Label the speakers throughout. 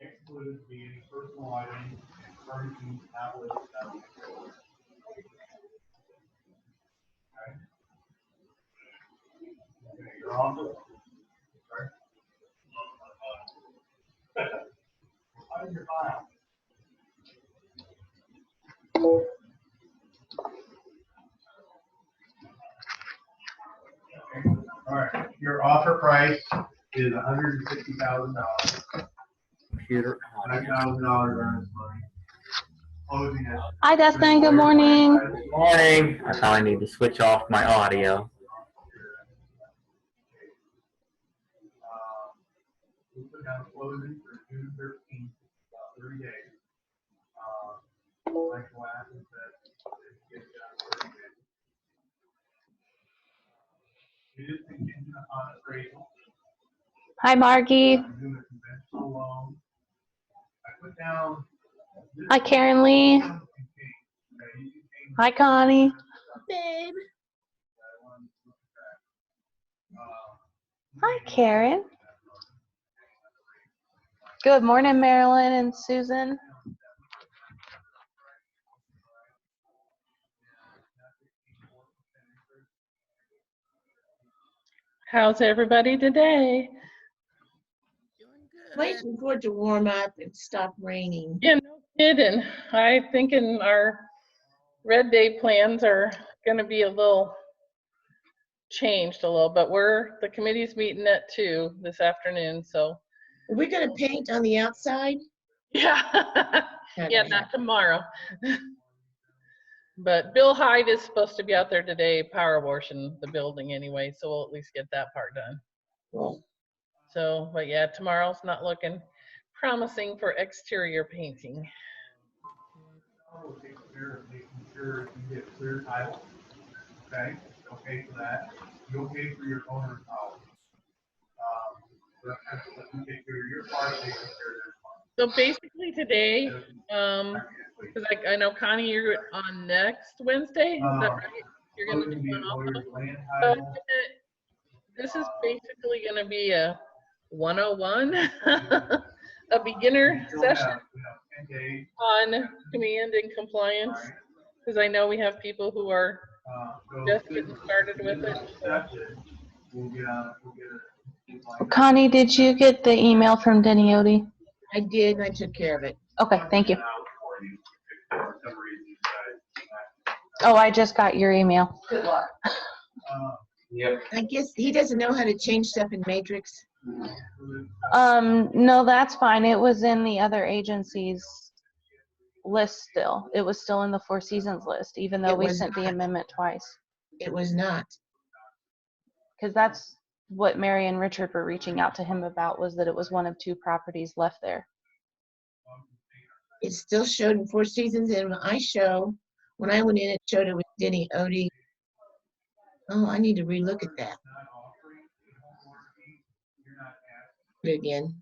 Speaker 1: excluded to be any personal items, furnishings, tablets, tablets. Okay, you're on the. Sorry. Out of your file. Okay. All right. Your offer price is $160,000.
Speaker 2: Computer.
Speaker 1: $5,000 earnest money. Closing at.
Speaker 3: Hi, Dustin. Good morning.
Speaker 2: Good morning. I thought I need to switch off my audio.
Speaker 1: We'll put down closing for June 13th, about 30 days. Like the last one said, get it done in 30 days. It is contingent upon appraisal.
Speaker 3: Hi, Margie.
Speaker 1: I'm doing a conventional loan. I put down.
Speaker 3: Hi, Karen Lee. Hi, Connie.
Speaker 4: Babe.
Speaker 3: Hi, Karen. Good morning, Marilyn and Susan.
Speaker 4: How's everybody today?
Speaker 5: Waiting for it to warm up and stop raining.
Speaker 4: Yeah, no kidding. I think in our red day plans are going to be a little changed a little, but the committee's meeting at 2 this afternoon, so.
Speaker 5: Are we gonna paint on the outside?
Speaker 4: Yeah, yeah, not tomorrow. But Bill Hyde is supposed to be out there today, power washing the building anyway, so we'll at least get that part done.
Speaker 5: Well,
Speaker 4: So, but yeah, tomorrow's not looking promising for exterior painting.
Speaker 1: We'll take care of making sure you get clear title. Okay, you'll pay for that. You'll pay for your owner's house. You take care of your part, they take care of their part.
Speaker 4: So basically today, because I know Connie, you're on next Wednesday, is that right? You're gonna do one also. So this is basically gonna be a 101, a beginner session on command and compliance, because I know we have people who are just getting started with it.
Speaker 3: Connie, did you get the email from Denny Odie?
Speaker 5: I did, and I took care of it.
Speaker 3: Okay, thank you. Oh, I just got your email.
Speaker 5: Good luck.
Speaker 2: Yep.
Speaker 5: I guess he doesn't know how to change stuff in Matrix.
Speaker 3: No, that's fine. It was in the other agency's list still. It was still in the Four Seasons list, even though we sent the amendment twice.
Speaker 5: It was not.
Speaker 3: Because that's what Mary and Richard were reaching out to him about, was that it was one of 2 properties left there.
Speaker 5: It still showed in Four Seasons, and when I went in, it showed it was Denny Odie. Oh, I need to relook at that. Do it again.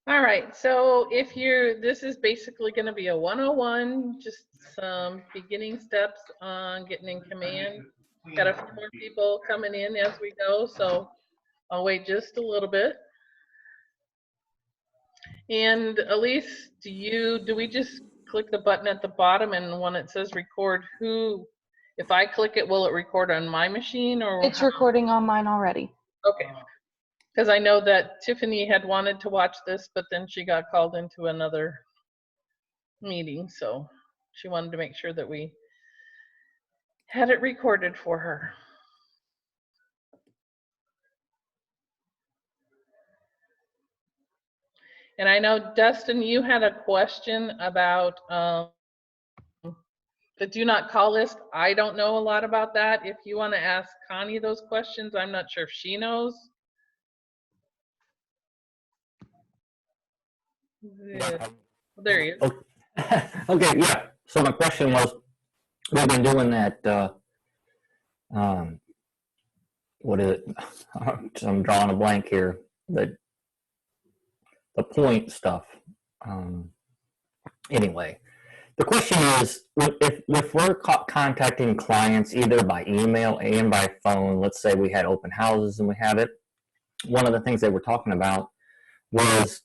Speaker 4: All right, so this is basically going to be a 101, just some beginning steps on getting in command. Got a few more people coming in as we go, so I'll wait just a little bit. And Elise, do we just click the button at the bottom, and when it says record, if I click it, will it record on my machine, or?
Speaker 3: It's recording on mine already.
Speaker 4: Okay. Because I know that Tiffany had wanted to watch this, but then she got called into another meeting, so she wanted to make sure that we had it recorded for her. And I know, Dustin, you had a question about the do not call list. I don't know a lot about that. If you want to ask Connie those questions, I'm not sure if she knows. Yeah. There he is.
Speaker 2: Okay, yeah. So my question was, we've been doing that, what is it? I'm drawing a blank here. The point stuff. Anyway, the question is, if we're contacting clients either by email and by phone, let's say we had open houses and we have it, one of the things they were talking about was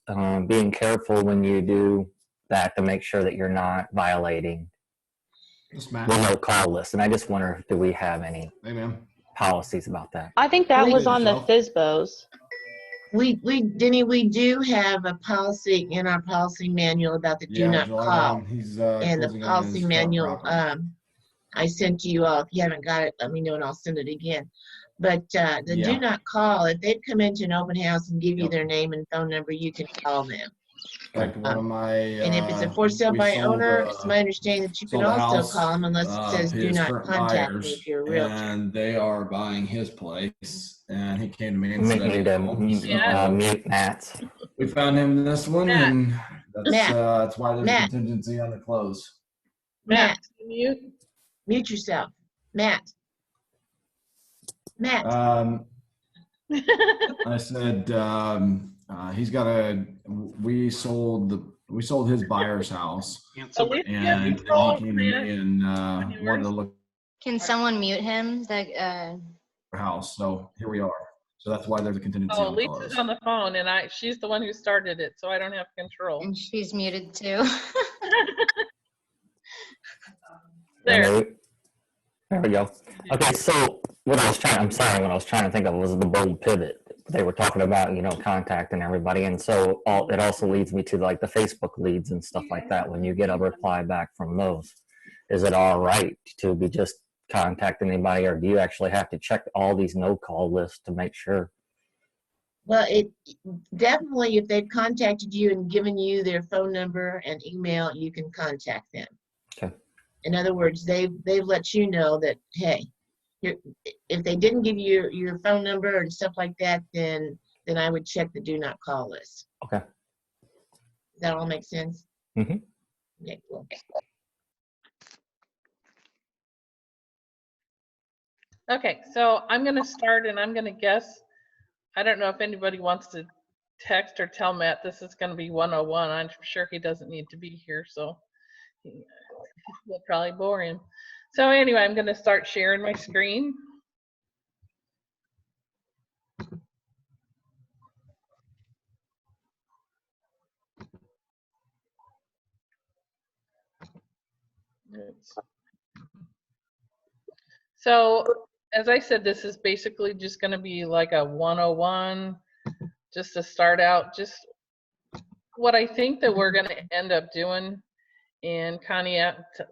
Speaker 2: being careful when you do that to make sure that you're not violating
Speaker 6: Yes,
Speaker 2: the
Speaker 6: Matt.
Speaker 2: no call list. And I just wonder, do we have any
Speaker 6: Hey, ma'am.
Speaker 2: policies about that?
Speaker 3: I think that
Speaker 5: Wait,
Speaker 3: was on the
Speaker 6: yourself.
Speaker 3: FISBOs.
Speaker 5: Denny, we do have a policy in our policy manual about the do not
Speaker 6: July
Speaker 5: call.
Speaker 6: 1, he's
Speaker 5: And the
Speaker 6: closing on
Speaker 5: policy
Speaker 6: his front
Speaker 5: manual,
Speaker 6: property.
Speaker 5: I sent to you all. If you haven't got it, let me know and I'll send it again. But the
Speaker 6: Yeah.
Speaker 5: do not call, if they've come into an open house and give you
Speaker 6: Yep.
Speaker 5: their name and phone number, you can call them.
Speaker 6: In fact, one of my
Speaker 5: And if it's a for sale
Speaker 6: we
Speaker 5: by
Speaker 6: sold,
Speaker 5: owner, it's my understanding that you can
Speaker 6: sold a
Speaker 5: also
Speaker 6: house,
Speaker 5: call them unless it says do
Speaker 6: his
Speaker 5: not
Speaker 6: current
Speaker 5: contact me
Speaker 6: buyers,
Speaker 5: if you're a realtor.
Speaker 6: and they are buying his place, and he came to me and
Speaker 2: We
Speaker 6: said,
Speaker 2: need to mute Matt.
Speaker 6: we found him this one,
Speaker 4: Matt.
Speaker 6: and that's why there's
Speaker 5: Matt.
Speaker 6: a contingency on the close.
Speaker 5: Matt,
Speaker 4: Mute.
Speaker 5: mute yourself. Matt. Matt,
Speaker 6: I said he's got we sold his buyer's house,
Speaker 4: At least you have
Speaker 6: and
Speaker 4: control,
Speaker 6: he came to
Speaker 4: Matt.
Speaker 6: me and wanted to look
Speaker 7: Can someone mute him?
Speaker 6: at our house. So here we are. So that's why there's a contingency
Speaker 4: Oh,
Speaker 6: on the
Speaker 4: Lisa's
Speaker 6: close.
Speaker 4: on the phone, and she's the one who started it, so I don't have control.
Speaker 7: and she's muted too.
Speaker 4: There.
Speaker 2: There we go. Okay, so what I was trying to think of was the bold pivot. They were talking about, contacting everybody. And so it also leads me to like the Facebook leads and stuff like that. When you get a reply back from those, is it all right to be just contacting anybody, or do you actually have to check all these no call lists to make sure?
Speaker 5: well, it definitely, if they've contacted you and given you their phone number and email, you can contact them.
Speaker 2: Okay.
Speaker 5: In other words, they've let you know that, hey, if they didn't give you your phone number and stuff like that, then I would check the do not call list.
Speaker 2: Okay.
Speaker 5: Does that all make sense?
Speaker 2: Mm-hmm.
Speaker 5: Okay, cool.
Speaker 4: Okay, so I'm gonna start and I'm gonna guess. I don't know if anybody wants to text or tell Matt this is gonna be 101. I'm sure he doesn't need to be here, so we'll probably bore him. So anyway, I'm gonna start sharing my screen. So as I said, this is basically just going to be like a 101, just to start out, just what I think that we're going to end up doing. And Connie,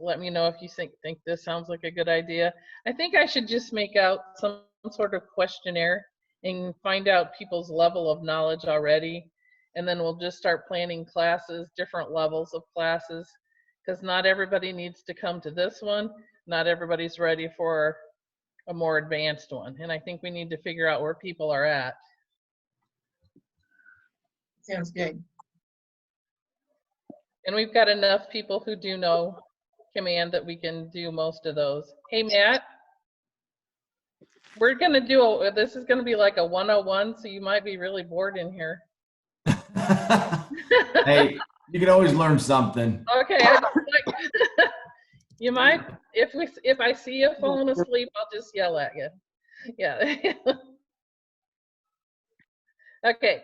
Speaker 4: let me know if you think this sounds like a good idea. I think I should just make out some sort of questionnaire and find out people's level of knowledge already. And then we'll just start planning classes, different levels of classes, because not everybody needs to come to this one. Not everybody's ready for a more advanced one. And I think we need to figure out where people are at.
Speaker 5: Sounds good.
Speaker 4: And we've got enough people who do know Command that we can do most of those. Hey, Matt, we're going to do this is going to be like a 101, so you might be really bored in here.
Speaker 6: Hey, you can always learn something.
Speaker 4: Okay, you might, if I see you falling asleep, I'll just yell at you. Yeah. Okay,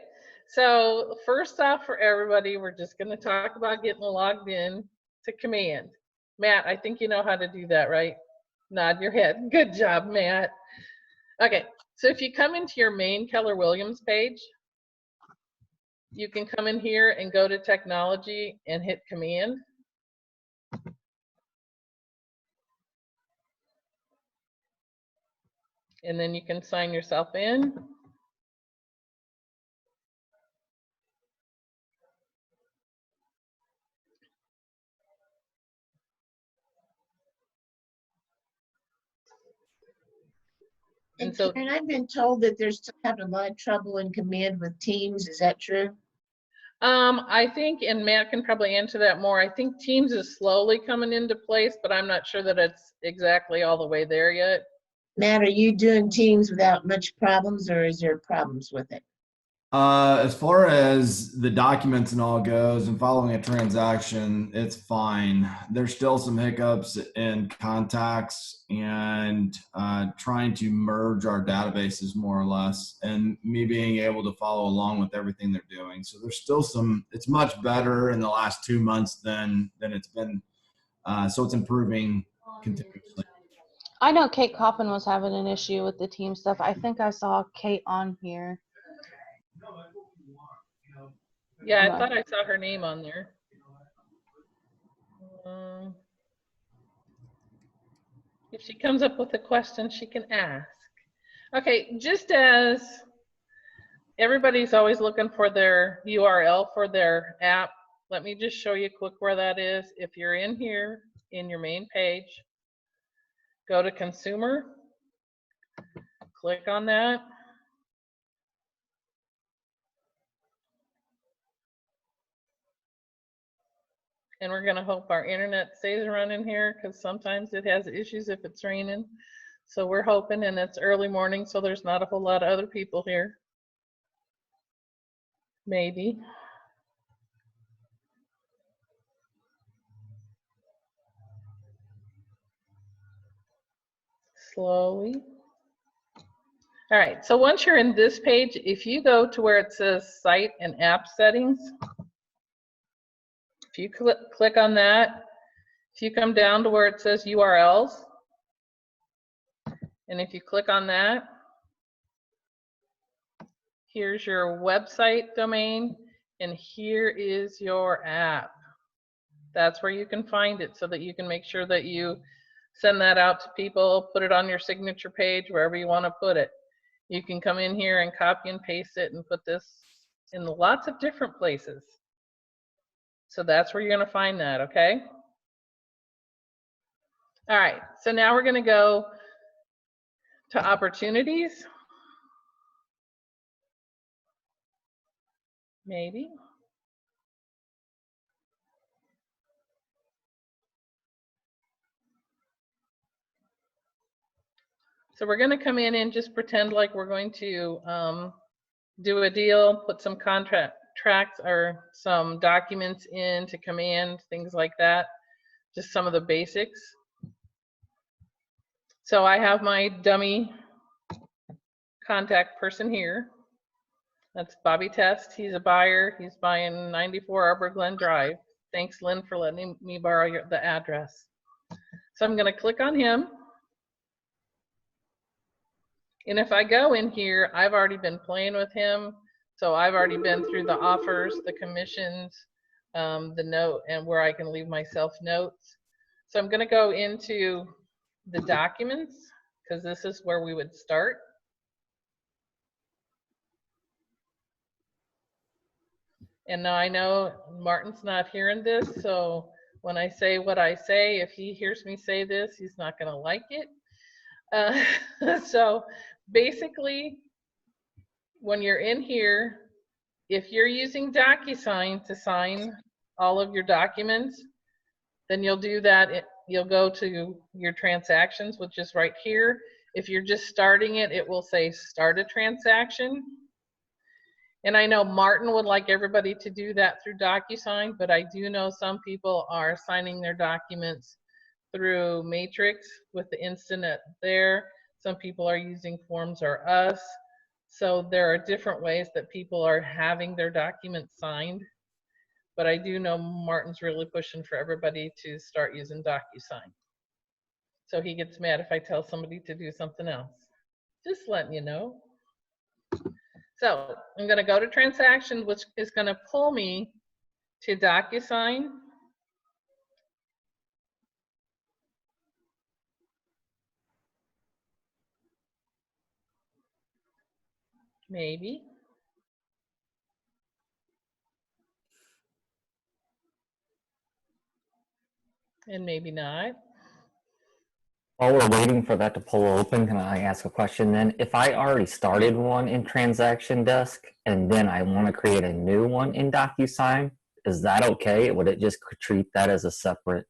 Speaker 4: so first off for everybody, we're just going to talk about getting logged in to Command. Matt, I think you know how to do that, right? Nod your head. Good job, Matt. Okay, so if you come into your main Keller Williams page, you can come in here and go to technology and hit Command. And then you can sign yourself in.
Speaker 5: And
Speaker 4: And so,
Speaker 5: Karen, I've been told that they're still having a lot of trouble in Command with Teams. Is that true?
Speaker 4: I think, and Matt can probably answer that more, I think Teams is slowly coming into place, but I'm not sure that it's exactly all the way there yet.
Speaker 5: Matt, are you doing Teams without much problems, or is there problems with it?
Speaker 6: As far as the documents and all goes and following a transaction, it's fine. There's still some hiccups in contacts and trying to merge our databases more or less, and me being able to follow along with everything they're doing. So there's still some, it's much better in the last 2 months than it's been. So it's improving continuously.
Speaker 3: I know Kate Coppin was having an issue with the team stuff. I think I saw Kate on here.
Speaker 4: Yeah, I
Speaker 3: Okay.
Speaker 4: thought I saw her name on there. If she comes up with a question, she can ask. Okay, just as everybody's always looking for their URL for their app, let me just show you quick where that is. If you're in here, in your main page, go to Consumer, click on that. And we're going to hope our internet stays running here, because sometimes it has issues if it's raining. So we're hoping, and it's early morning, so there's not a whole lot of other people here. Maybe. Slowly. All right, so once you're in this page, if you go to where it says Site and App Settings, if you click on that, if you come down to where it says URLs, and if you click on that, here's your website domain, and here is your app. That's where you can find it, so that you can make sure that you send that out to people, put it on your signature page, wherever you want to put it. You can come in here and copy and paste it and put this in lots of different places. So that's where you're going to find that, okay? All right, so now we're going to go to opportunities. Maybe. So we're going to come in and just pretend like we're going to do a deal, put some contracts or some documents into Command, things like that. Just some of the basics. So I have my dummy contact person here. That's Bobby Test. He's a buyer. He's buying 94 Arbor Glen Drive. Thanks, Lynn, for letting me borrow the address. So I'm going to click on him. And if I go in here, I've already been playing with him. So I've already been through the offers, the commissions, the note, and where I can leave myself notes. So I'm going to go into the documents, because this is where we would start. And now I know Martin's not hearing this, so when I say what I say, if he hears me say this, he's not going to like it. So basically, when you're in here, if you're using DocuSign to sign all of your documents, then you'll do that. You'll go to your transactions, which is right here. If you're just starting it, it will say start a transaction. And I know Martin would like everybody to do that through DocuSign, but I do know some people are signing their documents through Matrix with the Instinet there. Some people are using Forms or Us. So there are different ways that people are having their documents signed. But I do know Martin's really pushing for everybody to start using DocuSign. So he gets mad if I tell somebody to do something else. Just letting you know. So I'm going to go to transactions, which is going to pull me to DocuSign. Maybe. And maybe not.
Speaker 2: While we're waiting for that to pull open, can I ask a question then? If I already started one in Transaction Desk and then I want to create a new one in DocuSign, is that okay? Would it just treat that as a separate?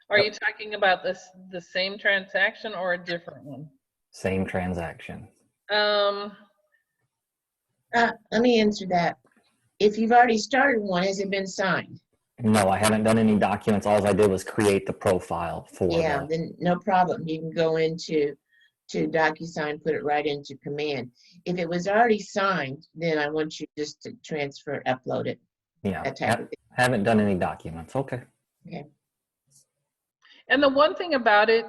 Speaker 4: Are you talking about the same transaction or a different one?
Speaker 2: Same transaction.
Speaker 5: Let me answer that. If you've already started one, has it been signed?
Speaker 2: No, I haven't done any documents. All I did was create the profile for
Speaker 5: Yeah,
Speaker 2: the,
Speaker 5: then no problem. You can go into DocuSign, put it right into Command. If it was already signed, then I want you just to transfer, upload it,
Speaker 2: yeah,
Speaker 5: that type of thing.
Speaker 2: haven't done any documents. Okay.
Speaker 5: Okay.
Speaker 4: And the one thing about it,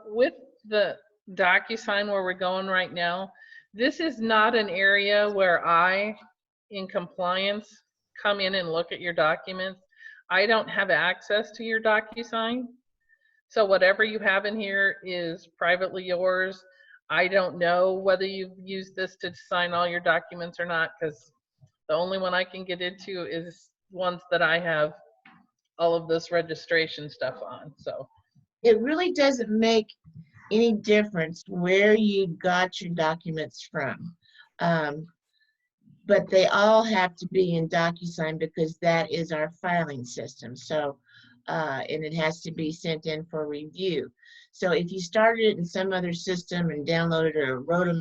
Speaker 4: with the DocuSign where we're going right now, this is not an area where I, in compliance, come in and look at your documents. I don't have access to your DocuSign. So whatever you have in here is privately yours. I don't know whether you've used this to sign all your documents or not, because the only one I can get into is ones that I have all of this registration stuff on, so.
Speaker 5: It really doesn't make any difference where you got your documents from. But they all have to be in DocuSign because that is our filing system. So, and it has to be sent in for review. So if you started it in some other system and downloaded it or wrote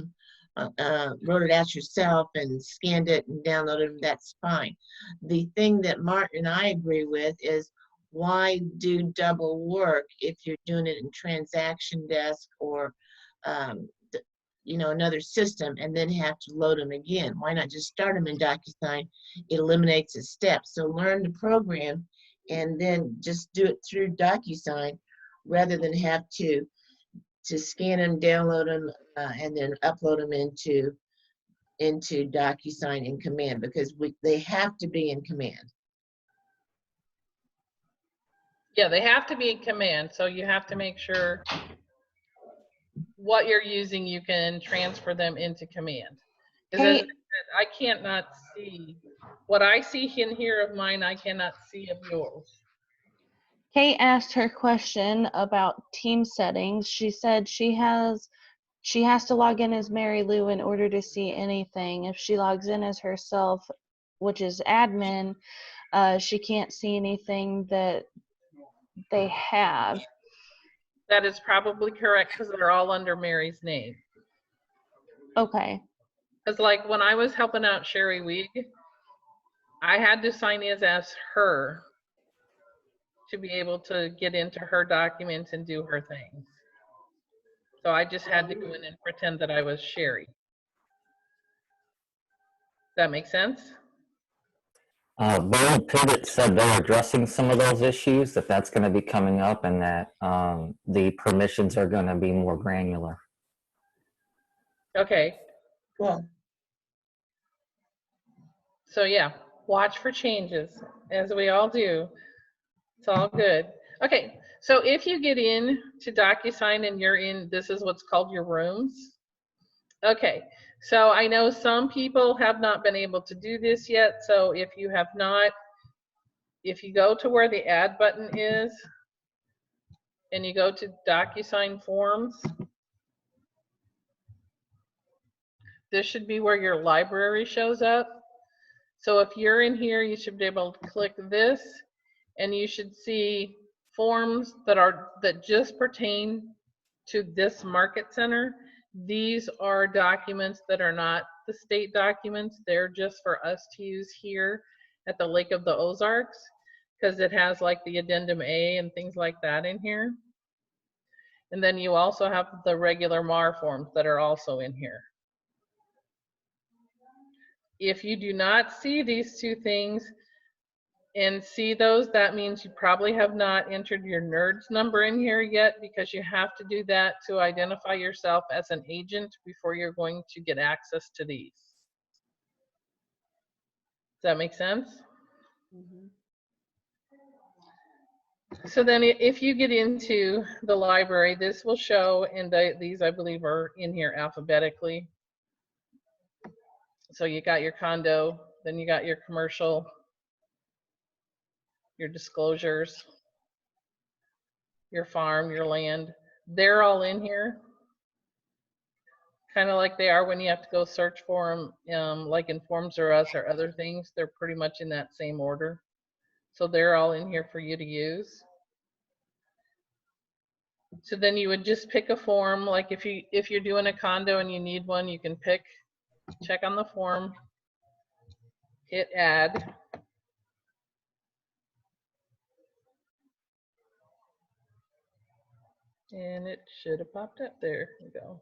Speaker 5: it out yourself and scanned it and downloaded them, that's fine. The thing that Martin and I agree with is, why do double work if you're doing it in transaction desk or another system and then have to load them again? Why not just start them in DocuSign? It eliminates a step. So learn the program and then just do it through DocuSign rather than have to scan them, download them, and then upload them into DocuSign in Command, because they have to be in Command.
Speaker 4: Yeah, they have to be in Command, so you have to make sure what you're using, you can transfer them into Command. Because as I said, I can't not see, what I see in here of mine, I cannot see of yours.
Speaker 3: Kate asked her question about team settings. She said she has to log in as Mary Lou in order to see anything. If she logs in as herself, which is admin, she can't see anything that they have.
Speaker 4: That is probably correct because they're all under Mary's name.
Speaker 3: Okay.
Speaker 4: Because like when I was helping out Sherry Weig, I had to sign in as her to be able to get into her documents and do her things. So I just had to go in and pretend that I was Sherry. That make sense?
Speaker 2: Bold Pivot said they're addressing some of those issues, that that's going to be coming up, and that the permissions are going to be more granular.
Speaker 4: Okay.
Speaker 5: Cool.
Speaker 4: So yeah, watch for changes, as we all do. It's all good. Okay, so if you get in to DocuSign and you're in, this is what's called your rooms. Okay, so I know some people have not been able to do this yet. So if you have not, if you go to where the add button is and you go to DocuSign forms, this should be where your library shows up. So if you're in here, you should be able to click this and you should see forms that just pertain to this market center. These are documents that are not the state documents. They're just for us to use here at the Lake of the Ozarks, because it has like the addendum A and things like that in here. And then you also have the regular MAR forms that are also in here. If you do not see these two things and see those, that means you probably have not entered your NERDS number in here yet, because you have to do that to identify yourself as an agent before you're going to get access to these. Does that make sense?
Speaker 3: Mm-hmm.
Speaker 4: So then if you get into the library, this will show, and these I believe are in here alphabetically. So you got your condo, then you got your commercial, your disclosures, your farm, your land. They're all in here. Kind of like they are when you have to go search for them, like in Forms or Us or other things. They're pretty much in that same order. So they're all in here for you to use. So then you would just pick a form, like if you're doing a condo and you need one, you can check on the form, hit add. And it should have popped up. There we go.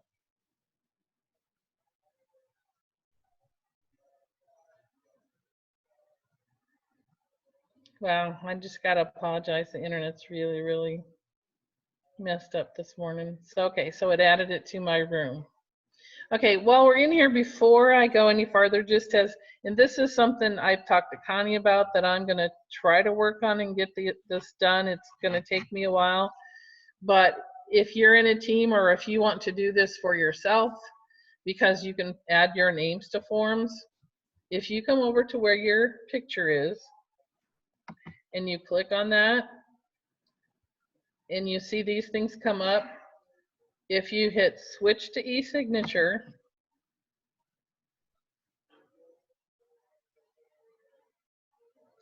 Speaker 4: Wow, I just gotta apologize. The internet's really, really messed up this morning. So, okay, so it added it to my room. Okay, while we're in here, before I go any farther, just as, and this is something I've talked to Connie about that I'm gonna try to work on and get this done. It's gonna take me a while, but if you're in a team or if you want to do this for yourself, because you can add your names to forms, if you come over to where your picture is and you click on that and you see these things come up, if you hit switch to e-signature,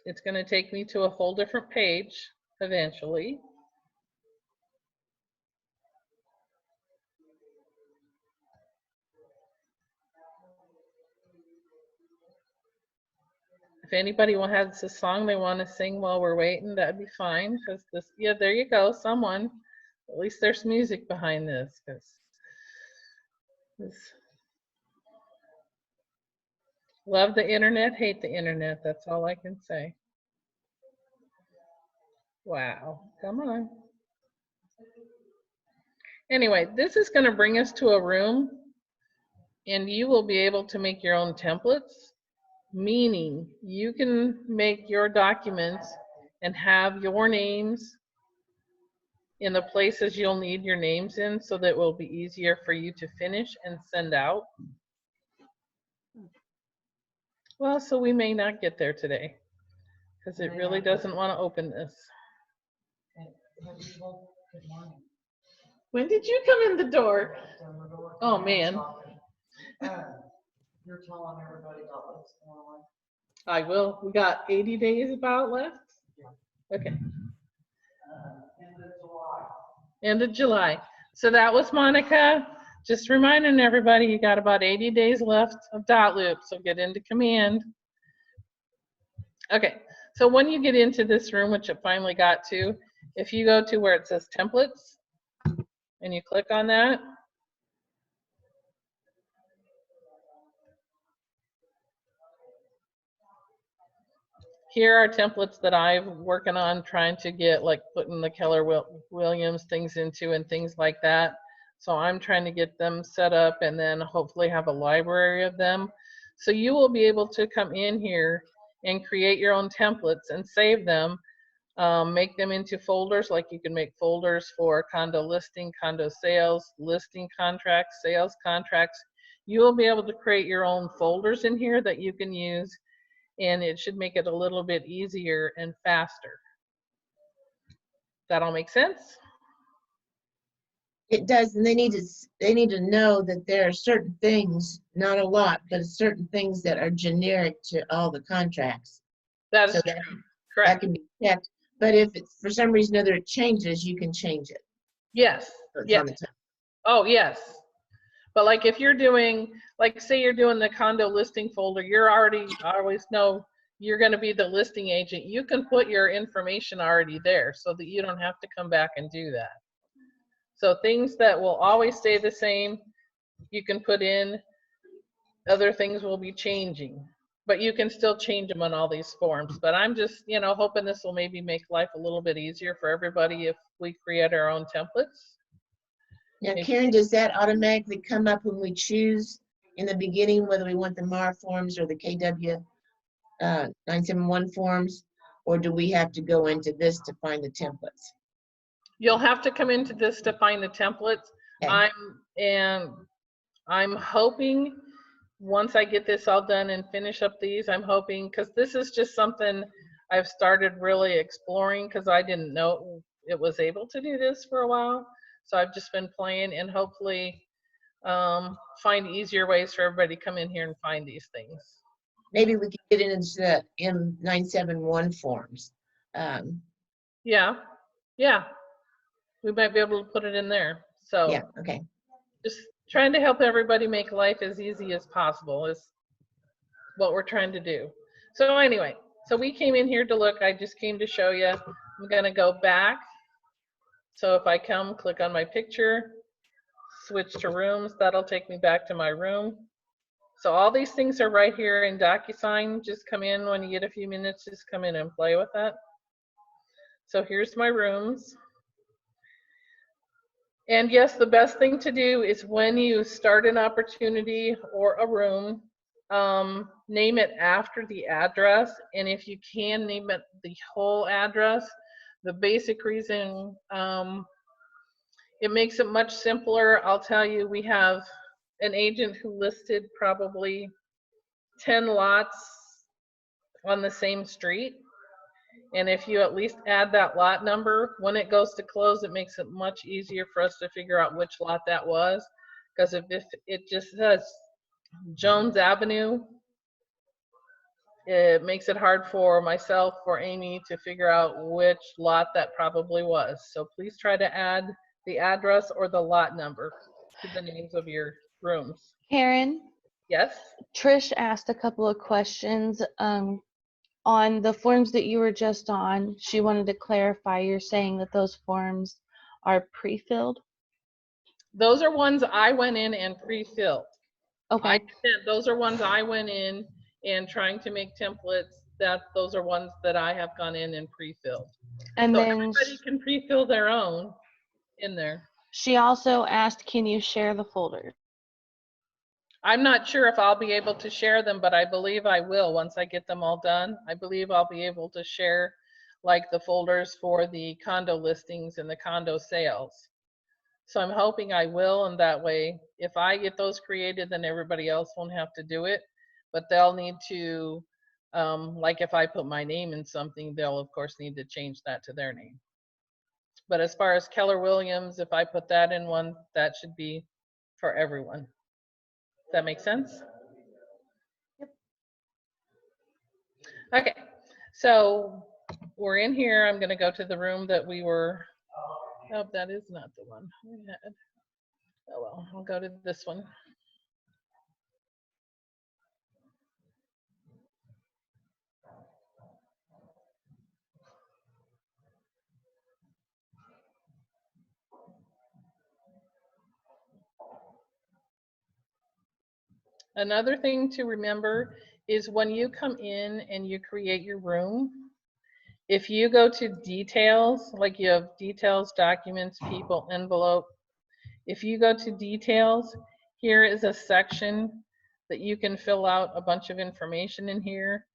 Speaker 4: it's going to take me to a whole different page eventually. If anybody has a song they want to sing while we're waiting, that'd be fine. Because this, yeah, there you go, someone. At least there's music behind this. Because this, love the internet, hate the internet. That's all I can say. Wow, come on. Anyway, this is going to bring us to a room, and you will be able to make your own templates. Meaning you can make your documents and have your names in the places you'll need your names in, so that it will be easier for you to finish and send out. Well, so we may not get there today because it really doesn't want to open this. When did you come in the door? Oh man.
Speaker 8: You're telling everybody about what's going on.
Speaker 4: I will. We got 80 days about left? Okay.
Speaker 8: End of July.
Speaker 4: End of July. So that was Monica. Just reminding everybody, you got about 80 days left of dot loop, so get into command. Okay, so when you get into this room, which it finally got to, if you go to where it says templates, and you click on that, here are templates that I'm working on trying to get, like putting the Keller Williams things into and things like that. So I'm trying to get them set up and then hopefully have a library of them. So you will be able to come in here and create your own templates and save them, make them into folders. Like you can make folders for condo listing, condo sales, listing contracts, sales contracts. You will be able to create your own folders in here that you can use, and it should make it a little bit easier and faster. That all make sense?
Speaker 5: It does, and they need to know that there are certain things, not a lot, but certain things that are generic to all the contracts.
Speaker 4: That is
Speaker 5: So
Speaker 4: true.
Speaker 5: that
Speaker 4: Correct.
Speaker 5: can be checked. But if it's for some reason or other it changes, you can change it.
Speaker 4: Yes.
Speaker 5: So it's
Speaker 4: Yes.
Speaker 5: on the top.
Speaker 4: Oh, yes. But like if you're doing, like say you're doing the condo listing folder, you're already, I always know you're going to be the listing agent. You can put your information already there so that you don't have to come back and do that. So things that will always stay the same, you can put in. Other things will be changing, but you can still change them on all these forms. But I'm just, you know, hoping this will maybe make life a little bit easier for everybody if we create our own templates.
Speaker 5: Now, Karen, does that automatically come up when we choose in the beginning whether we want the MAR forms or the KW 971 forms, or do we have to go into this to find the templates?
Speaker 4: You'll have to come into this to find the templates.
Speaker 5: Okay.
Speaker 4: I'm hoping once I get this all done and finish up these, I'm hoping, because this is just something I've started really exploring because I didn't know it was able to do this for a while. So I've just been playing and hopefully find easier ways for everybody to come in here and find these things.
Speaker 5: Maybe we could get it into the M971 forms.
Speaker 4: Yeah, we might be able to put it in there. So
Speaker 5: Yeah, okay.
Speaker 4: just trying to help everybody make life as easy as possible is what we're trying to do. So anyway, so we came in here to look. I just came to show you. I'm going to go back. So if I come, click on my picture, switch to rooms, that'll take me back to my room. So all these things are right here in DocuSign. Just come in when you get a few minutes, just come in and play with that. So here's my rooms. And yes, the best thing to do is when you start an opportunity or a room, name it after the address. And if you can, name it the whole address. The basic reason, it makes it much simpler. I'll tell you, we have an agent who listed probably 10 lots on the same street. And if you at least add that lot number, when it goes to close, it makes it much easier for us to figure out which lot that was. Because if it just says Jones Avenue, it makes it hard for myself or Amy to figure out which lot that probably was. So please try to add the address or the lot number to the names of your rooms.
Speaker 3: Karen,
Speaker 4: Yes?
Speaker 3: Trish asked a couple of questions on the forms that you were just on. She wanted to clarify, you're saying that those forms are pre-filled?
Speaker 4: Those are ones I went in and pre-filled.
Speaker 3: Okay.
Speaker 4: Those are ones I went in and trying to make templates. Those are ones that I have gone in and pre-filled.
Speaker 3: And
Speaker 4: So
Speaker 3: then
Speaker 4: everybody can pre-fill their own in there.
Speaker 3: she also asked, can you share the folder?
Speaker 4: I'm not sure if I'll be able to share them, but I believe I will once I get them all done. I believe I'll be able to share like the folders for the condo listings and the condo sales. So I'm hoping I will, and that way, if I get those created, then everybody else won't have to do it. But they'll need to, like if I put my name in something, they'll of course need to change that to their name. But as far as Keller Williams, if I put that in one, that should be for everyone. Does that make sense? Yep. Okay, so we're in here. I'm going to go to the room that we were. Oh, that is not the one we had. Oh well, I'll go to this one. Another thing to remember is when you come in and you create your room, if you go to details, like you have details, documents, people, envelope, if you go to details, here is a section that you can fill out a bunch of information in here.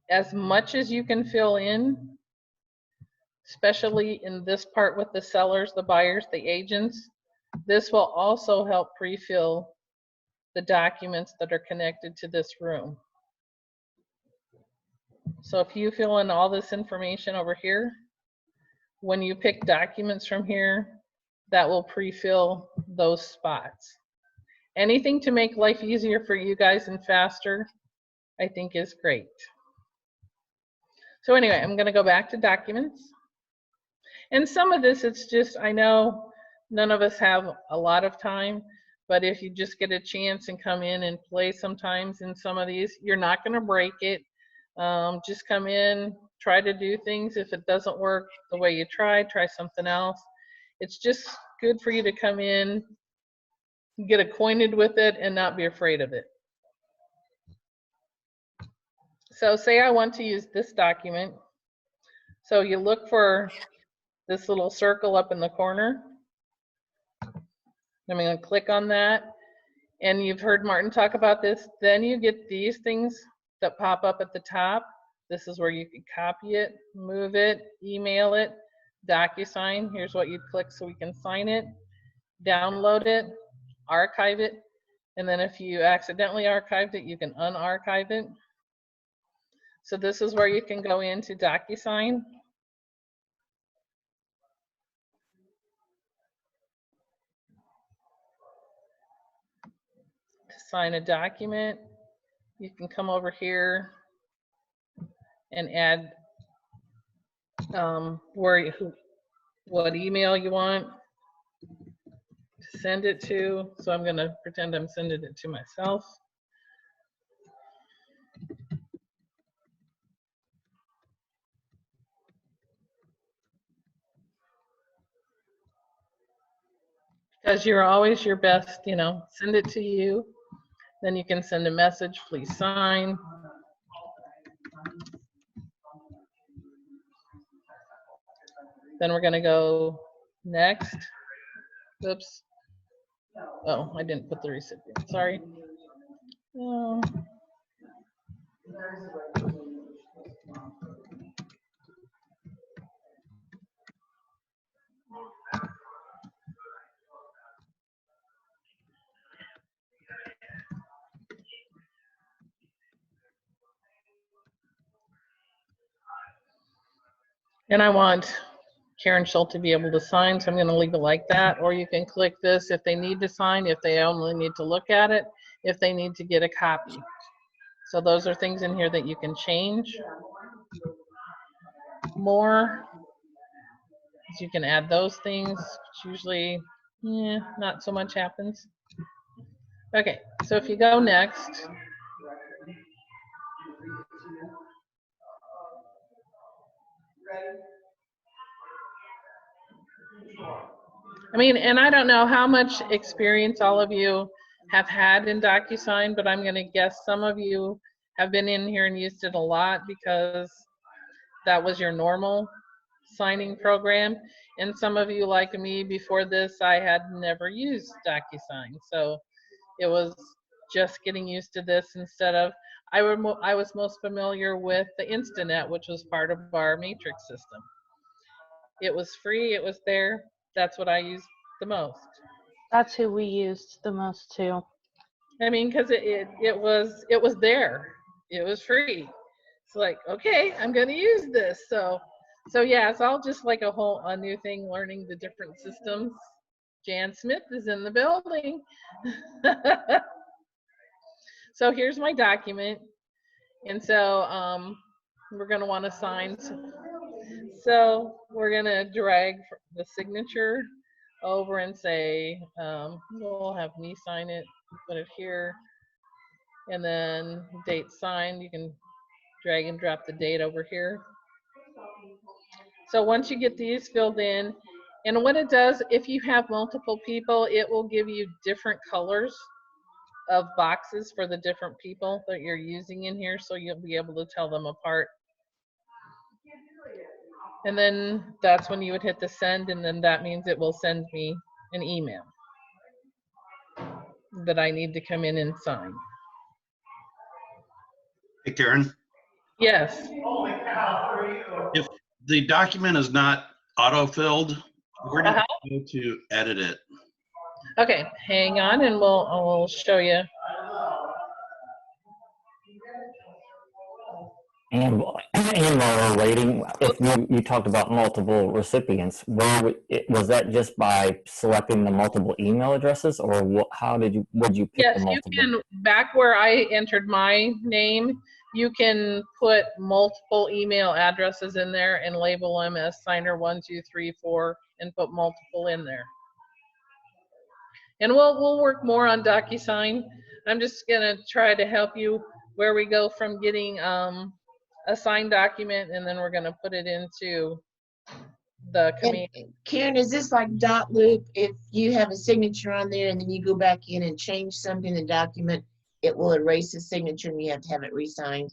Speaker 4: As much as you can fill in, especially in this part with the sellers, the buyers, the agents, this will also help pre-fill the documents that are connected to this room. So if you fill in all this information over here, when you pick documents from here, that will pre-fill those spots. Anything to make life easier for you guys and faster, I think is great. So anyway, I'm gonna go back to documents. And some of this, it's just, I know none of us have a lot of time, but if you just get a chance and come in and play sometimes in some of these, you're not gonna break it. Just come in, try to do things. If it doesn't work the way you tried, try something else. It's just good for you to come in, get acquainted with it, and not be afraid of it. So say I want to use this document. So you look for this little circle up in the corner. I'm going to click on that. And you've heard Martin talk about this. Then you get these things that pop up at the top. This is where you can copy it, move it, email it, DocuSign. Here's what you'd click so we can sign it, download it, archive it. And then if you accidentally archived it, you can unarchive it. So this is where you can go into DocuSign. To sign a document, you can come over here and add what email you want to send it to. So I'm going to pretend I'm sending it to myself. Because you're always your best, you know, send it to you. Then you can send a message, please sign. Then we're going to go next. Oops. Oh, I didn't put the recipient. Sorry. Oh. And I want Karen Schultz to be able to sign, so I'm going to leave it like that. Or you can click this if they need to sign, if they only need to look at it, if they need to get a copy. So those are things in here that you can change. More, you can add those things, which usually, not so much happens. Okay, so if you go next, I mean, and I don't know how much experience all of you have had in DocuSign, but I'm going to guess some of you have been in here and used it a lot because that was your normal signing program. And some of you, like me, before this, I had never used DocuSign. So it was just getting used to this instead of, I was most familiar with the Instanet, which was part of our matrix system. It was free, it was there. That's what I used the most.
Speaker 3: That's who we used the most too.
Speaker 4: I mean, because it was there. It was free. It's like, okay, I'm going to use this. So yeah, it's all just like a new thing, learning the different systems. Jan Smith is in the building. So here's my document. And so we're going to want to sign. So we're going to drag the signature over and say, we'll have me sign it, put it here. And then date signed, you can drag and drop the date over here. So once you get these filled in, and what it does, if you have multiple people, it will give you different colors of boxes for the different people that you're using in here, so you'll be able to tell them apart. And then that's when you would hit the send, and then that means it will send me an email that I need to come in and sign.
Speaker 9: Hey, Karen,
Speaker 4: Yes.
Speaker 9: if the document is not auto-filled, where do you go to edit it?
Speaker 4: Okay, hang on, and we'll show you.
Speaker 2: And while we're waiting, if you talked about multiple recipients, was that just by selecting the multiple email addresses, or would you pick
Speaker 4: Yes,
Speaker 2: the multiple?
Speaker 4: you can, back where I entered my name, you can put multiple email addresses in there and label them as signer 1, 2, 3, 4, and put multiple in there. And we'll work more on DocuSign. I'm just gonna try to help you where we go from getting a signed document, and then we're gonna put it into the command.
Speaker 5: And Karen, is this like dot loop? If you have a signature on there and then you go back in and change something in the document, it will erase the signature and you have to have it re-signed?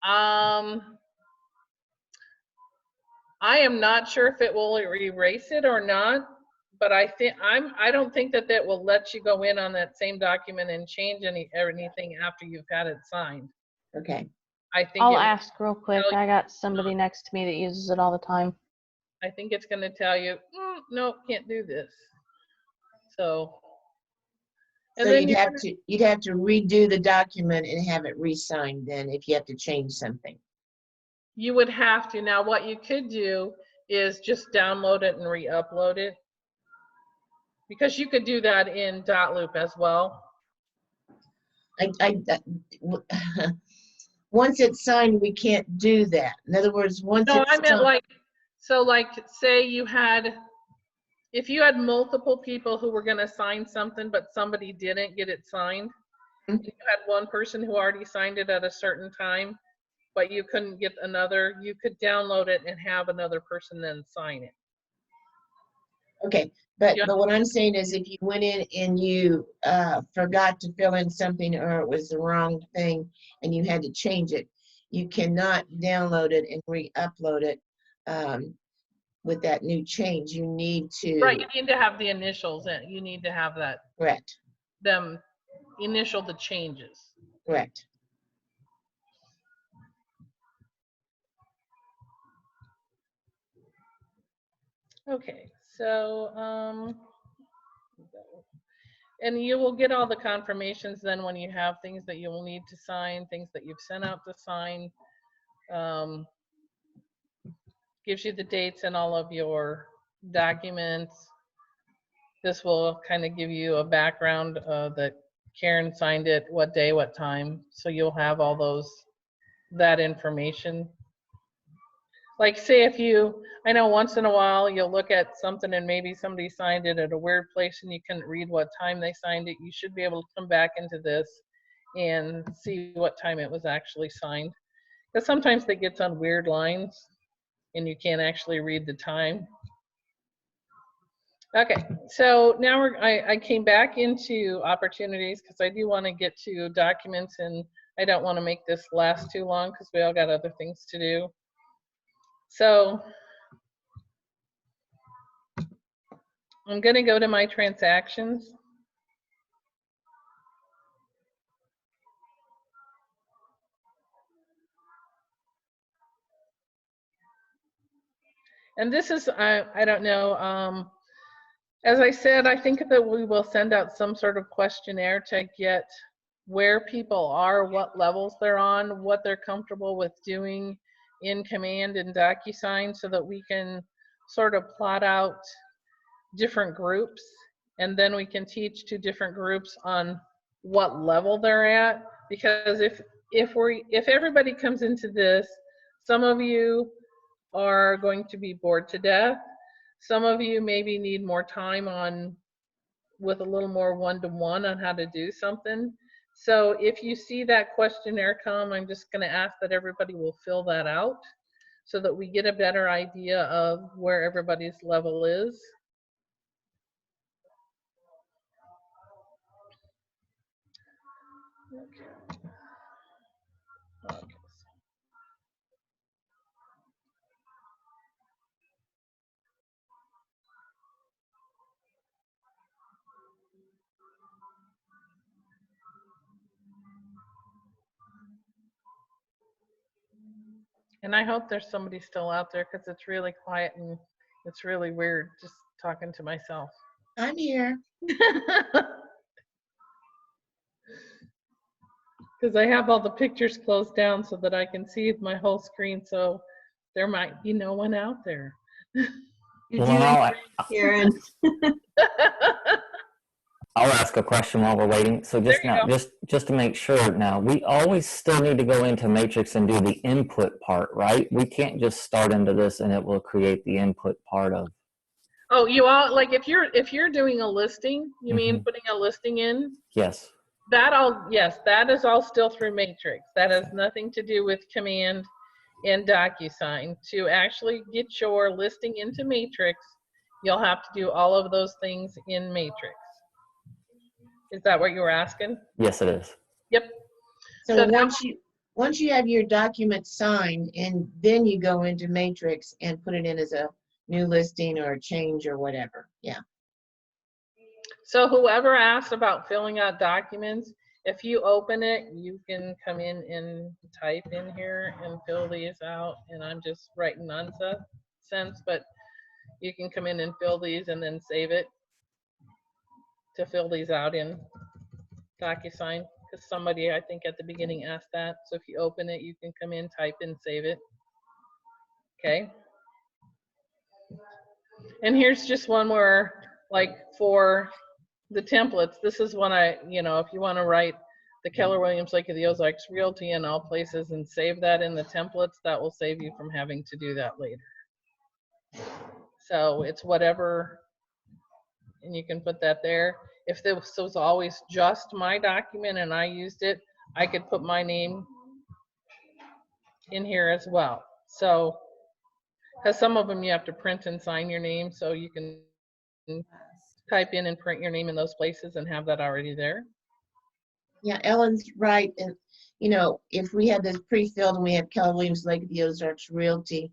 Speaker 4: I am not sure if it will erase it or not, but I don't think that will let you go in on that same document and change anything after you've had it signed.
Speaker 5: Okay.
Speaker 4: I think
Speaker 3: I'll ask real quick. I got somebody next to me that uses it all the time.
Speaker 4: I think it's going to tell you, nope, can't do this. So, and
Speaker 5: So
Speaker 4: then
Speaker 5: you'd have to redo the document and have it re-signed then if you have to change something.
Speaker 4: You would have to. Now, what you could do is just download it and re-upload it, because you could do that in .loop as well.
Speaker 5: Once it's signed, we can't do that. In other words, once
Speaker 4: No,
Speaker 5: it's
Speaker 4: I meant say if you had multiple people who were going to sign something, but somebody didn't get it signed, you had one person who already signed it at a certain time, but you couldn't get another, you could download it and have another person then sign it.
Speaker 5: Okay, but
Speaker 4: Yeah.
Speaker 5: what I'm saying is if you went in and you forgot to fill in something or it was the wrong thing and you had to change it, you cannot download it and re-upload it with that new change. You need to.
Speaker 4: Right, you need to have the initials in. You need to have that,
Speaker 5: Correct,
Speaker 4: them initial the changes.
Speaker 5: correct.
Speaker 4: Okay, so, and you will get all the confirmations then when you have things that you will need to sign, things that you've sent out to sign. Gives you the dates and all of your documents. This will kind of give you a background that Karen signed it, what day, what time. So you'll have all that information. Like say if you, I know once in a while you'll look at something and maybe somebody signed it at a weird place and you couldn't read what time they signed it. You should be able to come back into this and see what time it was actually signed. Because sometimes they get on weird lines and you can't actually read the time. Okay, so now I came back into opportunities because I do want to get to documents and I don't want to make this last too long because we all got other things to do. So I'm going to go to my transactions. And this is, I don't know, as I said, I think that we will send out some sort of questionnaire to get where people are, what levels they're on, what they're comfortable with doing in Command and DocuSign so that we can sort of plot out different groups and then we can teach to different groups on what level they're at. Because if everybody comes into this, some of you are going to be bored to death. Some of you maybe need more time on with a little more one-to-one on how to do something. So if you see that questionnaire come, I'm just going to ask that everybody will fill that out so that we get a better idea of where everybody's level is. Okay. Okay. And I hope there's somebody still out there because it's really quiet and it's really weird just talking to myself.
Speaker 5: I'm here.
Speaker 4: Because I have all the pictures closed down so that I can see my whole screen, so there might be no one out there.
Speaker 10: You're
Speaker 2: Well,
Speaker 10: doing Karen.
Speaker 2: I'll ask a question while we're waiting. So just now, just to make sure now, we always still need to go into Matrix and do the input part, right? We can't just start into this and it will create the input part of.
Speaker 4: Oh, you all, like if you're doing a listing, you mean putting a listing in?
Speaker 2: Yes.
Speaker 4: Yes, that is all still through Matrix. That has nothing to do with Command and DocuSign. To actually get your listing into Matrix, you'll have to do all of those things in Matrix. Is that what you were asking?
Speaker 2: Yes, it is.
Speaker 4: Yep.
Speaker 5: So once you have your document signed and then you go into Matrix and put it in as a new listing or a change or whatever. Yeah.
Speaker 4: So whoever asked about filling out documents, if you open it, you can come in and type in here and fill these out. And I'm just writing nonsense, but you can come in and fill these and then save it to fill these out in DocuSign. Because somebody, I think at the beginning asked that. So if you open it, you can come in, type in, save it. Okay. And here's just one where, like for the templates, this is one if you want to write the Keller Williams Lake of the Ozarks Realty in all places and save that in the templates, that will save you from having to do that later. So it's whatever, and you can put that there. If this was always just my document and I used it, I could put my name in here as well. So, because some of them you have to print and sign your name, so you can type in and print your name in those places and have that already there.
Speaker 5: Yeah, Ellen's right. And, you know, if we had this pre-filled and we have Keller Williams Lake, the Ozarks Realty,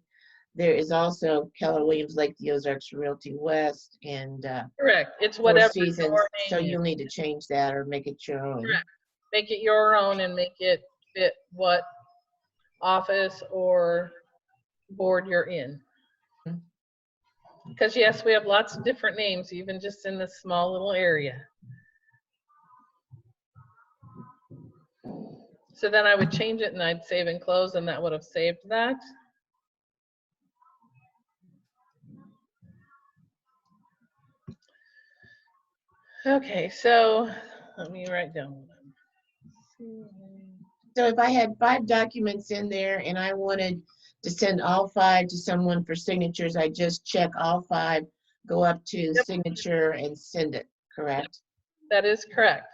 Speaker 5: there is also Keller Williams Lake, the Ozarks Realty West, and
Speaker 4: Correct. It's
Speaker 5: Four
Speaker 4: whatever
Speaker 5: Seasons.
Speaker 4: your
Speaker 5: So
Speaker 4: name
Speaker 5: you'll
Speaker 4: is.
Speaker 5: need to change that or make it your own.
Speaker 4: Correct. Make it your own and make it fit what office or board you're in. Because yes, we have lots of different names, even just in this small little area. So then I would change it and I'd save and close, and that would have saved that. Okay, so let me write down.
Speaker 5: So if I had 5 documents in there and I wanted to send all 5 to someone for signatures, I just check all 5, go up to signature and send it, correct?
Speaker 4: That is correct.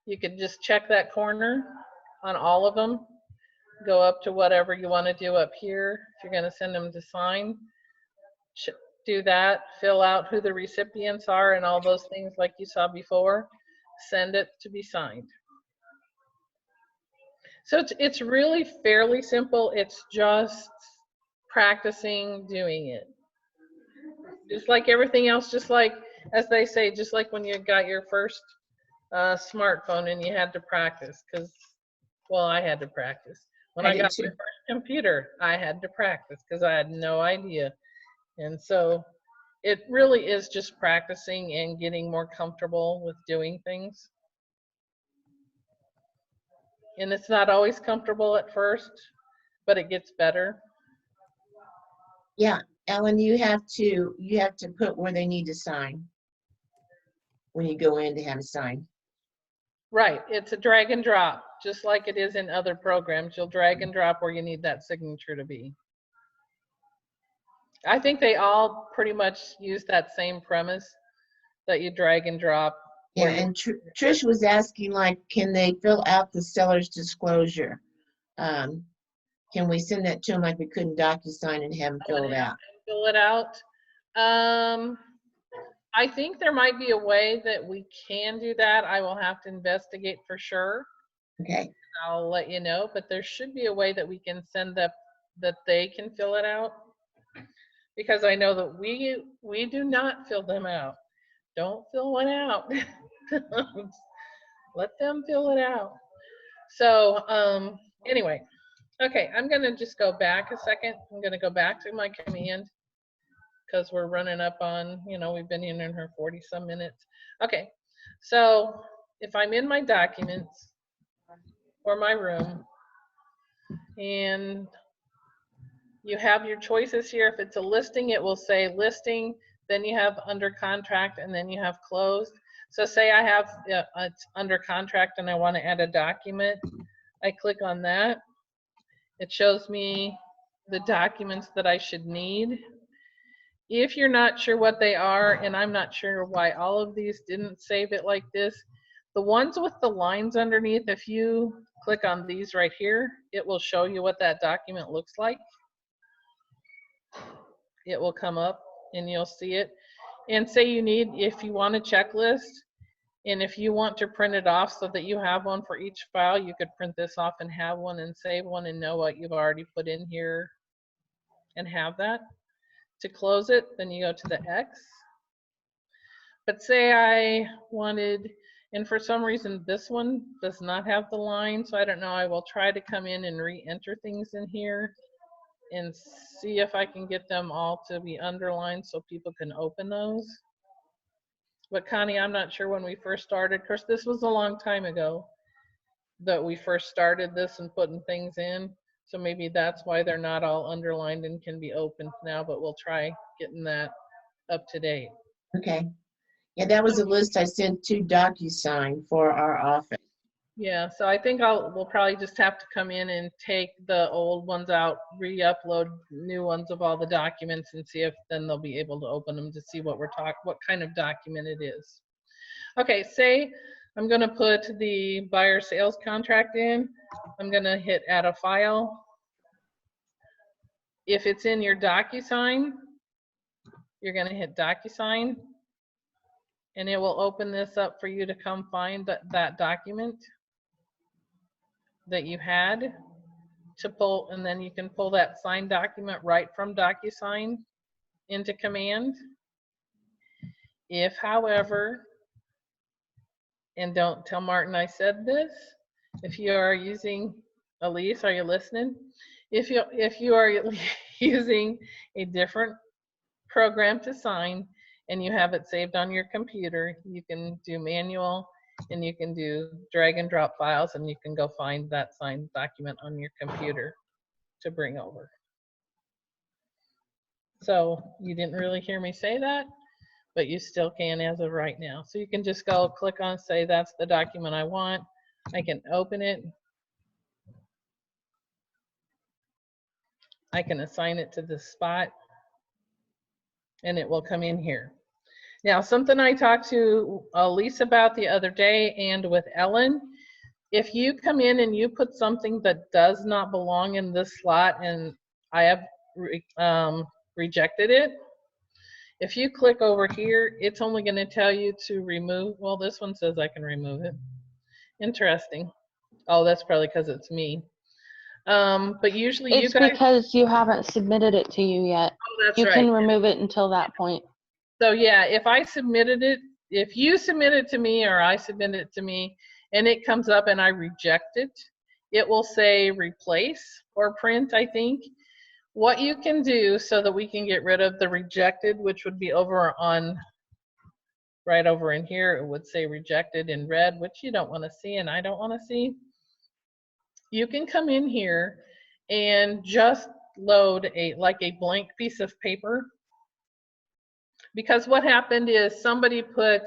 Speaker 4: You could just check that corner on all of them, go up to whatever you want to do up here. If you're going to send them to sign, do that, fill out who the recipients are and all those things like you saw before, send it to be signed. So it's really fairly simple. It's just practicing doing it. Just like everything else, just like, as they say, just like when you got your first smartphone and you had to practice, because, well, I had to practice. When I got my first computer, I had to practice because I had no idea. And so it really is just practicing and getting more comfortable with doing things. And it's not always comfortable at first, but it gets better.
Speaker 5: Yeah, Ellen, you have to put where they need to sign when you go in to have it signed.
Speaker 4: Right, it's a drag and drop, just like it is in other programs. You'll drag and drop where you need that signature to be. I think they all pretty much use that same premise, that you drag and drop.
Speaker 5: Yeah, and Trish was asking, like, can they fill out the seller's disclosure? Can we send that to them like we couldn't DocuSign and have them fill it out?
Speaker 4: Fill it out. I think there might be a way that we can do that. I will have to investigate for sure.
Speaker 5: Okay.
Speaker 4: I'll let you know, but there should be a way that we can send that they can fill it out. Because I know that we do not fill them out. Don't fill one out. Let them fill it out. So anyway, okay, I'm gonna just go back a second. I'm gonna go back to my command because we're running up on, we've been in here 40 some minutes. Okay, so if I'm in my documents or my room and you have your choices here. If it's a listing, it will say listing, then you have under contract, and then you have closed. So say I have it's under contract and I want to add a document. I click on that. It shows me the documents that I should need. If you're not sure what they are, and I'm not sure why all of these didn't save it like this, the ones with the lines underneath, if you click on these right here, it will show you what that document looks like. It will come up and you'll see it. And say if you want a checklist, and if you want to print it off so that you have one for each file, you could print this off and have one and save one and know what you've already put in here and have that. To close it, then you go to the X. But say I wanted, and for some reason this one does not have the line, so I don't know, I will try to come in and re-enter things in here and see if I can get them all to be underlined so people can open those. But Connie, I'm not sure when we first started. Of course, this was a long time ago that we first started this and putting things in. So maybe that's why they're not all underlined and can be opened now, but we'll try getting that up to date.
Speaker 5: Okay. Yeah, that was a list I sent to DocuSign for our office.
Speaker 4: Yeah, so I think we'll probably just have to come in and take the old ones out, re-upload new ones of all the documents and see if then they'll be able to open them to see what what kind of document it is. Okay, say I'm gonna put the buyer sales contract in. I'm gonna hit add a file. If it's in your DocuSign, you're gonna hit DocuSign and it will open this up for you to come find that document that you had to pull, and then you can pull that signed document right from DocuSign into Command. If, however, and don't tell Martin I said this, if you are using, Elise, are you listening? If you are using a different program to sign and you have it saved on your computer, you can do manual and you can do drag and drop files, and you can go find that signed document on your computer to bring over. So you didn't really hear me say that, but you still can as of right now. So you can just go click on, say that's the document I want. I can open it. I can assign it to this spot and it will come in here. Now, something I talked to Elise about the other day and with Ellen, if you come in and you put something that does not belong in this slot and I have rejected it, if you click over here, it's only going to tell you to remove. Well, this one says I can remove it. Interesting. Oh, that's probably because it's me. But usually
Speaker 3: It's
Speaker 4: you guys,
Speaker 3: because you haven't submitted it to you yet.
Speaker 4: oh, that's
Speaker 3: You
Speaker 4: right.
Speaker 3: can remove it until that point.
Speaker 4: So yeah, if I submitted it, if you submit it to me or I submit it to me and it comes up and I reject it, it will say replace or print, I think. What you can do so that we can get rid of the rejected, which would be over on, right over in here, it would say rejected in red, which you don't want to see and I don't want to see. You can come in here and just load like a blank piece of paper. Because what happened is somebody put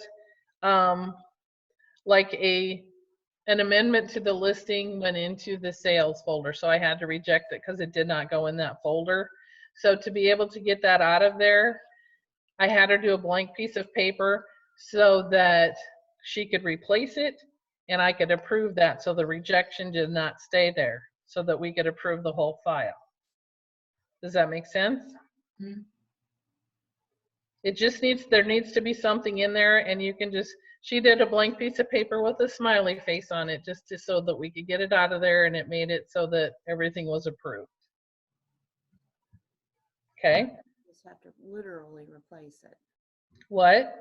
Speaker 4: like an amendment to the listing went into the sales folder. So I had to reject it because it did not go in that folder. So to be able to get that out of there, I had her do a blank piece of paper so that she could replace it and I could approve that. So the rejection did not stay there, so that we could approve the whole file. Does that make sense?
Speaker 5: Mm-hmm.
Speaker 4: It just there needs to be something in there, and you can just, she did a blank piece of paper with a smiley face on it just so that we could get it out of there, and it made it so that everything was approved. Okay.
Speaker 10: You just have to literally replace it.
Speaker 4: What?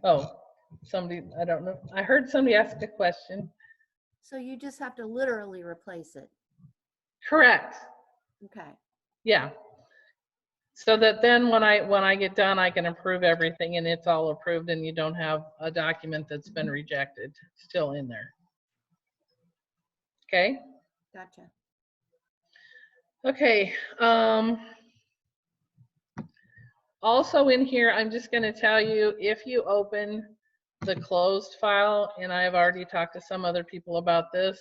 Speaker 4: Oh, somebody, I don't know. I heard somebody ask a question.
Speaker 10: So you just have to literally replace it.
Speaker 4: Correct.
Speaker 10: Okay.
Speaker 4: Yeah. So that then when I get done, I can approve everything and it's all approved and you don't have a document that's been rejected still in there. Okay.
Speaker 10: Gotcha.
Speaker 4: Okay. Also in here, I'm just going to tell you, if you open the closed file, and I've already talked to some other people about this,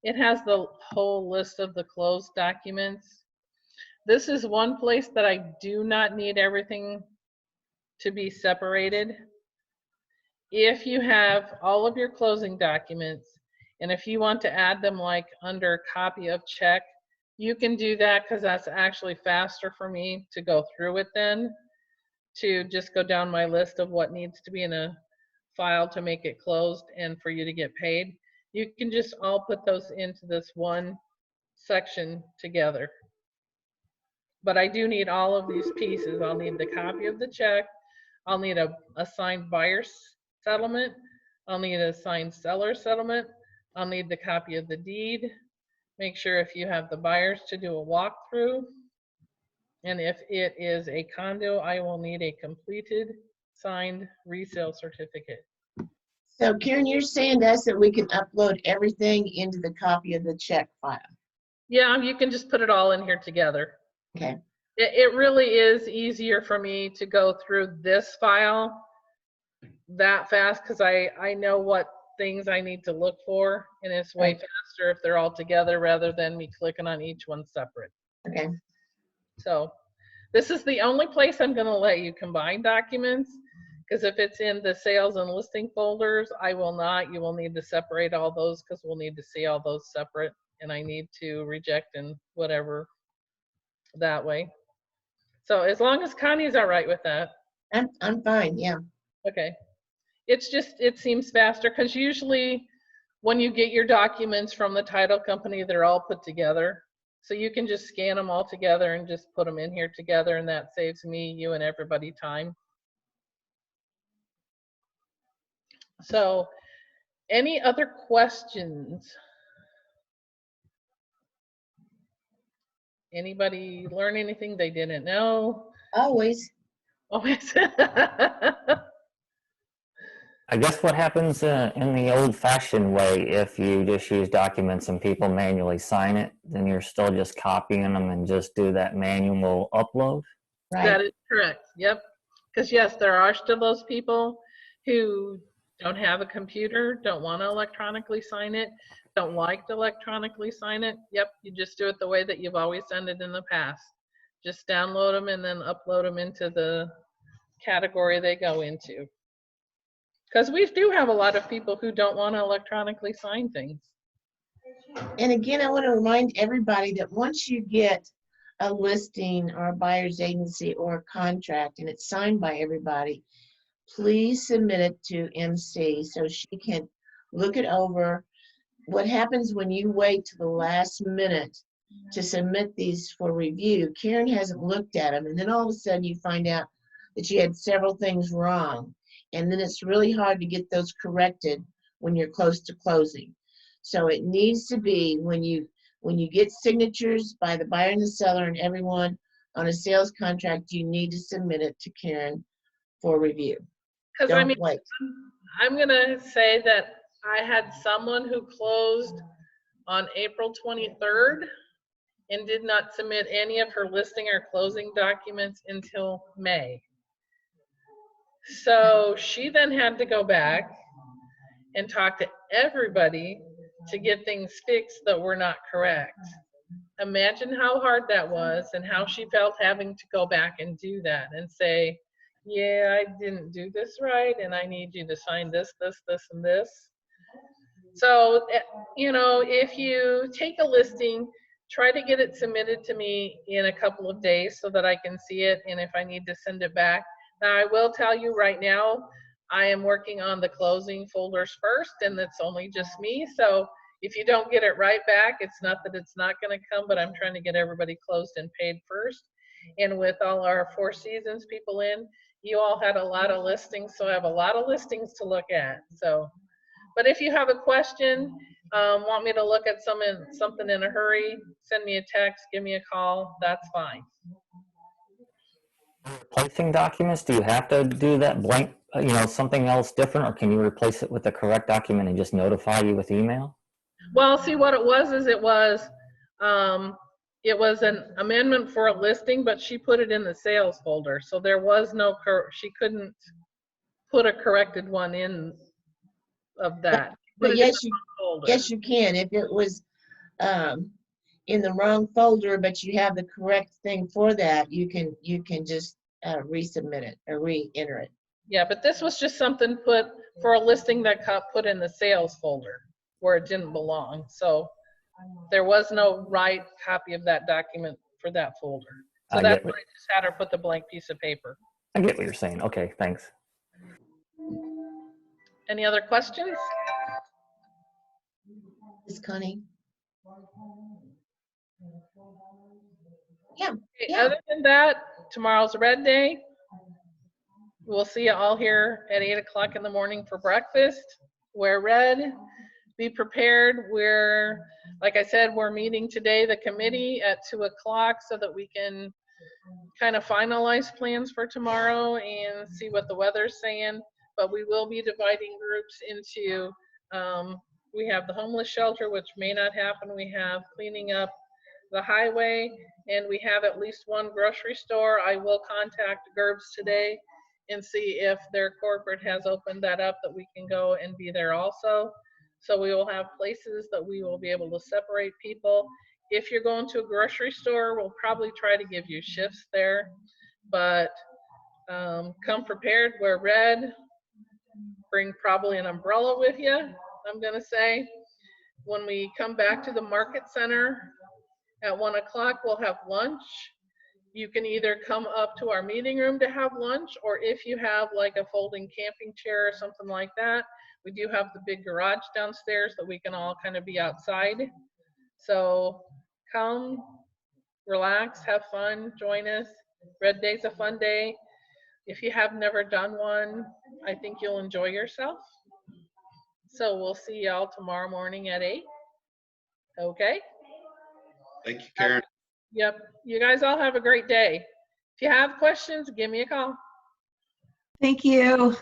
Speaker 4: it has the whole list of the closed documents. This is one place that I do not need everything to be separated. If you have all of your closing documents, and if you want to add them like under copy of check, you can do that because that's actually faster for me to go through it then, to just go down my list of what needs to be in a file to make it closed and for you to get paid. You can just all put those into this one section together. But I do need all of these pieces. I'll need the copy of the check. I'll need a signed buyer's settlement. I'll need a signed seller settlement. I'll need the copy of the deed. Make sure if you have the buyers to do a walkthrough. And if it is a condo, I will need a completed signed resale certificate.
Speaker 5: So Karen, you're saying to us that we can upload everything into the copy of the check file?
Speaker 4: Yeah, you can just put it all in here together.
Speaker 5: Okay.
Speaker 4: It really is easier for me to go through this file that fast because I know what things I need to look for, and it's way faster if they're all together rather than me clicking on each one separate.
Speaker 5: Okay.
Speaker 4: So this is the only place I'm going to let you combine documents, because if it's in the sales and listing folders, I will not. You will need to separate all those because we'll need to see all those separate, and I need to reject and whatever that way. So as long as Connie's all right with that.
Speaker 5: I'm fine, yeah.
Speaker 4: Okay. It's just, it seems faster because usually when you get your documents from the title company, they're all put together. So you can just scan them all together and just put them in here together, and that saves me, you, and everybody time. So any other questions? Anybody learn anything they didn't know?
Speaker 5: Always.
Speaker 4: Always.
Speaker 2: I guess what happens in the old-fashioned way, if you just use documents and people manually sign it, then you're still just copying them and just do that manual upload?
Speaker 5: Right.
Speaker 4: That is correct. Yep. Because yes, there are still those people who don't have a computer, don't want to electronically sign it, don't like to electronically sign it. Yep, you just do it the way that you've always done it in the past. Just download them and then upload them into the category they go into. Because we do have a lot of people who don't want to electronically sign things.
Speaker 5: And again, I want to remind everybody that once you get a listing or a buyer's agency or a contract and it's signed by everybody, please submit it to MC so she can look it over. What happens when you wait to the last minute to submit these for review, Karen hasn't looked at them, and then all of a sudden you find out that you had several things wrong, and then it's really hard to get those corrected when you're close to closing. So it needs to be when you get signatures by the buyer and the seller and everyone on a sales contract, you need to submit it to Karen for review.
Speaker 4: Because I mean,
Speaker 5: wait.
Speaker 4: I'm going to say that I had someone who closed on April 23rd and did not submit any of her listing or closing documents until May. So she then had to go back and talk to everybody to get things fixed that were not correct. Imagine how hard that was and how she felt having to go back and do that and say, yeah, I didn't do this right, and I need you to sign this, this, this, and this. So, you know, if you take a listing, try to get it submitted to me in a couple of days so that I can see it, and if I need to send it back. Now, I will tell you right now, I am working on the closing folders first, and it's only just me. So if you don't get it right back, it's not that it's not going to come, but I'm trying to get everybody closed and paid first. And with all our Four Seasons people in, you all had a lot of listings, so I have a lot of listings to look at. So, but if you have a question, want me to look at something in a hurry, send me a text, give me a call, that's fine.
Speaker 2: Replacing documents, do you have to do that blank, something else different, or can you replace it with the correct document and just notify you with email?
Speaker 4: Well, see, what it was is it was an amendment for a listing, but she put it in the sales folder. So there was no, she couldn't put a corrected one in of that.
Speaker 5: But yes, you can. If it was in the wrong folder, but you have the correct thing for that, you can just resubmit it or re-enter it.
Speaker 4: Yeah, but this was just something put for a listing that got put in the sales folder where it didn't belong. So there was no right copy of that document for that folder. So that's why I just had her put the blank piece of paper.
Speaker 2: I get what you're saying. Okay, thanks.
Speaker 4: Any other questions?
Speaker 5: Miss Connie?
Speaker 4: Okay, other than that, tomorrow's red day. We'll see you all here at 8 o'clock in the morning for breakfast. Wear red. Be prepared. Like I said, we're meeting today, the committee, at 2 o'clock so that we can kind of finalize plans for tomorrow and see what the weather's saying. But we will be dividing groups into, we have the homeless shelter, which may not happen. We have cleaning up the highway, and we have at least one grocery store. I will contact Gerbs today and see if their corporate has opened that up that we can go and be there also. So we will have places that we will be able to separate people. If you're going to a grocery store, we'll probably try to give you shifts there, but come prepared, wear red, bring probably an umbrella with you, I'm gonna say. When we come back to the market center at 1 o'clock, we'll have lunch. You can either come up to our meeting room to have lunch, or if you have like a folding camping chair or something like that, we do have the big garage downstairs that we can all kind of be outside. So come, relax, have fun, join us. Red Day's a fun day. If you have never done one, I think you'll enjoy yourself. So we'll see y'all tomorrow morning at 8. Okay?
Speaker 9: Thank you, Karen.
Speaker 4: Yep. You guys all have a great day. If you have questions, give me a call.
Speaker 11: Thank you.